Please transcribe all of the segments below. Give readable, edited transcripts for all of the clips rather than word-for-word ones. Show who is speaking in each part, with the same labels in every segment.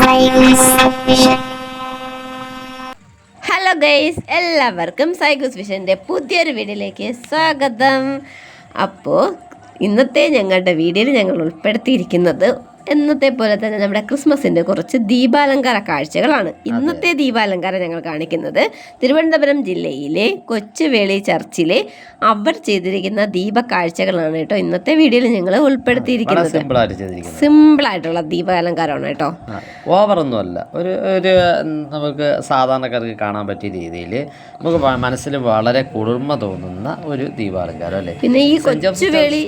Speaker 1: Hello guys, എല്ലാവർക്കും സൈഗൂസ് വിഷൻ്റെ പുതിയൊരു വീഡിയോയിലേക്ക് സ്വാഗതം. അപ്പോൾ ഇന്നത്തെ ഞങ്ങളുടെ വീഡിയോയിൽ ഞങ്ങൾ ഉൾപ്പെടുത്തിയിരിക്കുന്നത് എന്നത്തെ പോലെ തന്നെ നമ്മുടെ ക്രിസ്മസിൻ്റെ കുറച്ച് ദീപാലങ്കാര കാഴ്ചകളാണ്. ഇന്നത്തെ ദീപാലങ്കാരം ഞങ്ങൾ കാണിക്കുന്നത് തിരുവനന്തപുരം ജില്ലയിലെ കൊച്ചുവേളി ചർച്ചിലെ അവർ ചെയ്തിരിക്കുന്ന ദീപക്കാഴ്ചകളാണ് കേട്ടോ. ഇന്നത്തെ വീഡിയോയിൽ ഞങ്ങൾ ഉൾപ്പെടുത്തിയിരിക്കുന്നത് സിമ്പിളായിട്ടുള്ള ദീപാലങ്കാരമാണ് കേട്ടോ.
Speaker 2: ഓവറൊന്നും അല്ല, ഒരു നമുക്ക് സാധാരണക്കാർക്ക് കാണാൻ പറ്റിയ രീതിയിൽ നമുക്ക് മനസ്സിൽ വളരെ കുളിർമ തോന്നുന്ന ഒരു ദീപാലങ്കാരം അല്ലേ.
Speaker 1: പിന്നെ ഈ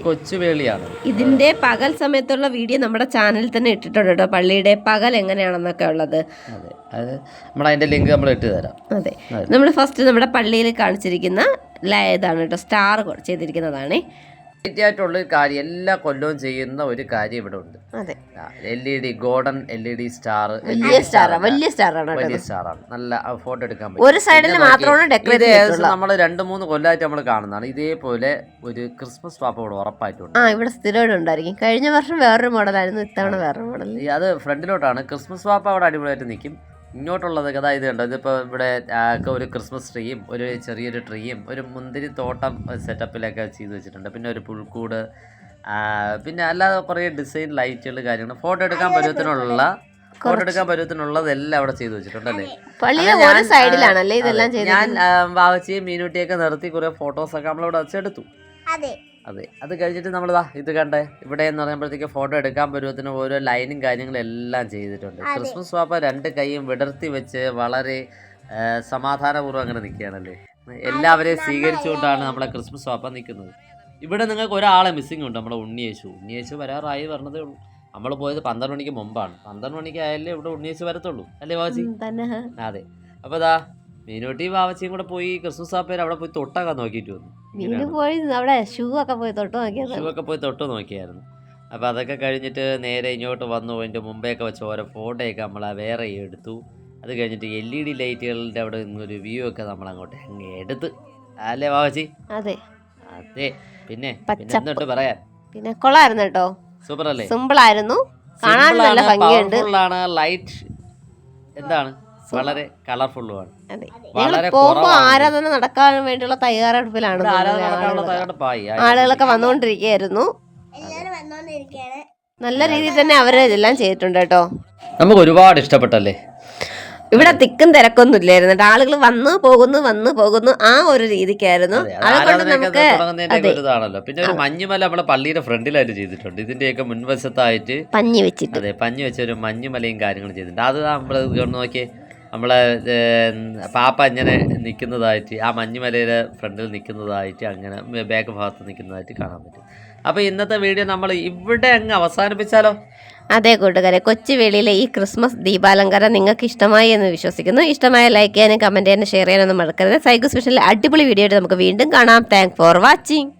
Speaker 2: കൊച്ചുവേളിയാണ്
Speaker 1: ഇതിന്റെ പകൽ സമയത്തുള്ള വീഡിയോ നമ്മുടെ ചാനലിൽ തന്നെ ഇട്ടിട്ടുണ്ട് കേട്ടോ. പള്ളിയുടെ പകൽ എങ്ങനെയാണെന്നൊക്കെ ഉള്ളത്.
Speaker 2: അതെ, അത് നമ്മൾ അതിന്റെ ലിങ്ക് നമ്മൾ ഇട്ട് തരാം.
Speaker 1: അതെ, നമ്മൾ ഫസ്റ്റ് നമ്മുടെ പള്ളിയിൽ കാണിച്ചിരിക്കുന്ന ഇതാണ് കേട്ടോ, സ്റ്റാർ ചെയ്തിരിക്കുന്നതാണ്.
Speaker 2: ആയിട്ടുള്ള കാര്യം എല്ലാ കൊല്ലവും ചെയ്യുന്ന ഒരു കാര്യം ഇവിടെ ഉണ്ട്. LED ഗോൾഡൻ LED സ്റ്റാർ,
Speaker 1: വലിയ സ്റ്റാറാണ്.
Speaker 2: നല്ല ഫോട്ടോ എടുക്കാൻ പറ്റും.
Speaker 1: ഒരു സൈഡിൽ മാത്രമാണ് ഡെക്കറേറ്റ് ചെയ്തിട്ടുള്ളത്.
Speaker 2: നമ്മൾ 2-3 കൊല്ലമായിട്ട് നമ്മൾ കാണുന്നതാണ്. ഇതേപോലെ ഒരു ക്രിസ്മസ് പാപ്പ ഇവിടെ ഉറപ്പായിട്ടുണ്ട്.
Speaker 1: ഇവിടെ സ്ഥിരമായിട്ട് ഉണ്ടായിരിക്കും. കഴിഞ്ഞ വർഷം വേറൊരു മോഡലായിരുന്നു, ഇത്തവണ വേറൊരു മോഡൽ.
Speaker 2: അത് ഫ്രണ്ടിലോട്ടാണ് ക്രിസ്മസ് പാപ്പ അവിടെ അടിപൊളിയായിട്ട് നിൽക്കും. ഇങ്ങോട്ടുള്ളതൊക്കെ അതായത് കണ്ടോ, ഇതിപ്പോൾ ഇവിടെ ഒരു ക്രിസ്മസ് ട്രീയും ഒരു ചെറിയൊരു ട്രീയും ഒരു മുന്തിരി തോട്ടം സെറ്റപ്പിലൊക്കെ ചെയ്ത് വെച്ചിട്ടുണ്ട്. പിന്നെ ഒരു പുൽക്കൂട്, പിന്നെ അല്ലാതെ കുറേ ഡിസൈൻ ലൈറ്റുകൾ, കാര്യങ്ങൾ ഫോട്ടോ എടുക്കാൻ പരുവത്തിനുള്ളതെല്ലാം അവിടെ ചെയ്തു വെച്ചിട്ടുണ്ടല്ലേ. ഞാൻ വാവച്ചിയും മീനുട്ടിയൊക്കെ നിർത്തി കുറേ ഫോട്ടോസൊക്കെ നമ്മളിവിടെ വെച്ചെടുത്തു. അതെ, അത് കഴിഞ്ഞിട്ട് നമ്മളിതാ ഇത് കണ്ടേ, ഇവിടെ എന്ന് പറയുമ്പോഴത്തേക്ക് ഫോട്ടോ എടുക്കാൻ പരുവത്തിന് ഓരോ ലൈനും കാര്യങ്ങളും എല്ലാം ചെയ്തിട്ടുണ്ട്. ക്രിസ്മസ് പാപ്പ 2 കൈയും വിടർത്തി വെച്ച് വളരെ സമാധാനപൂർവ്വം അങ്ങനെ നിൽക്കുകയാണല്ലേ. എല്ലാവരെയും സ്വീകരിച്ചുകൊണ്ടാണ് നമ്മളെ ക്രിസ്മസ് പാപ്പ നിൽക്കുന്നത്. ഇവിടെ നിങ്ങൾക്ക് ഒരാളെ മിസ്സിംഗ് ഉണ്ട്, നമ്മുടെ ഉണ്ണിയേശു വരാറായി പറഞ്ഞതേ ഉള്ളൂ. നമ്മൾ പോയത് 12 മണിക്ക് മുമ്പാണ്. 12 മണിക്ക് ആയാലേ ഇവിടെ ഉണ്ണിയേശു വരത്തുള്ളൂ അല്ലേ വാവച്ചി? അതെ, അപ്പോൾ ഇതാ മീനോട്ടി വാവച്ചിയും കൂടെ പോയി ക്രിസ്മസ് പാപ്പേര് അവിടെ പോയി തൊട്ടൊക്കെ നോക്കിയിട്ട് വന്നു.
Speaker 1: ഷൂ ഒക്കെ പോയി
Speaker 2: തൊട്ട് നോക്കിയായിരുന്നു. അപ്പോൾ അതൊക്കെ കഴിഞ്ഞിട്ട് നേരെ ഇങ്ങോട്ട് വന്നു. അതിൻ്റെ മുമ്പേയൊക്കെ വെച്ച് ഓരോ ഫോട്ടോയൊക്കെ നമ്മൾ വേറെ എടുത്തു. അത് കഴിഞ്ഞിട്ട് LED ലൈറ്റുകളുടെ അവിടെ നിന്നൊരു വ്യൂ ഒക്കെ നമ്മൾ അങ്ങോട്ട് എടുത്ത് അല്ലേ വാവച്ചി?
Speaker 1: അതെ,
Speaker 2: പിന്നെ എന്തുണ്ട് പറയാൻ?
Speaker 1: പിന്നെ കൊള്ളായിരുന്നു കേട്ടോ,
Speaker 2: സൂപ്പർ അല്ലേ,
Speaker 1: സിമ്പിൾ ആയിരുന്നു, കാണാൻ നല്ല ഭംഗിയുണ്ട്.
Speaker 2: ലൈറ്റ് എന്താണ് വളരെ കളർഫുള്ളുമാണ്.
Speaker 1: ആരാധന നടക്കാൻ വേണ്ടിയുള്ള തയ്യാറെടുപ്പിലാണ്. ആളുകളൊക്കെ വന്നുകൊണ്ടിരിക്കുകയായിരുന്നു. നല്ല രീതിയിൽ തന്നെ അവര് ഇതെല്ലാം ചെയ്തിട്ടുണ്ട് കേട്ടോ.
Speaker 2: നമുക്ക് ഒരുപാട് ഇഷ്ടപ്പെട്ടല്ലേ.
Speaker 1: ഇവിടെ തിക്കും തിരക്കൊന്നും ഇല്ലായിരുന്നു. ആളുകൾ വന്നു പോകുന്നു ആ ഒരു രീതിക്കായിരുന്നു. അതുകൊണ്ട് നമുക്ക്
Speaker 2: പിന്നെ ഒരു മഞ്ഞുമല നമ്മളെ പള്ളിയുടെ ഫ്രണ്ടിലായിട്ട് ചെയ്തിട്ടുണ്ട്. ഇതിന്റെയൊക്കെ മുൻവശത്തായിട്ട് പഞ്ഞി വെച്ച ഒരു മഞ്ഞുമലയും കാര്യങ്ങളും ചെയ്തിട്ടുണ്ട്. അത് നമ്മൾ നോക്കിയേ, നമ്മളെ പാപ്പ ഇങ്ങനെ നിൽക്കുന്നതായിട്ട്, ആ മഞ്ഞുമലയുടെ ഫ്രണ്ടിൽ നിൽക്കുന്നതായിട്ട്, അങ്ങനെ ബാക്ക് ഭാഗത്ത് നിൽക്കുന്നതായിട്ട് കാണാൻ പറ്റും. അപ്പോൾ ഇന്നത്തെ വീഡിയോ നമ്മൾ ഇവിടെ അങ്ങ് അവസാനിപ്പിച്ചാലോ?
Speaker 1: അതെ കൂട്ടുകാരെ, കൊച്ചുവേളിയിലെ ഈ ക്രിസ്മസ് ദീപാലങ്കാരം നിങ്ങൾക്ക് ഇഷ്ടമായി എന്ന് വിശ്വസിക്കുന്നു. ഇഷ്ടമായ ലൈക്ക് ചെയ്യാനും കമൻറ്റ് ചെയ്യാനും ഷെയർ ചെയ്യാനൊന്നും മറക്കരുത്. സൈഗൂസ് വിഷനിലെ അടിപൊളി വീഡിയോ ആയിട്ട് നമുക്ക് വീണ്ടും കാണാം. Thank for watching.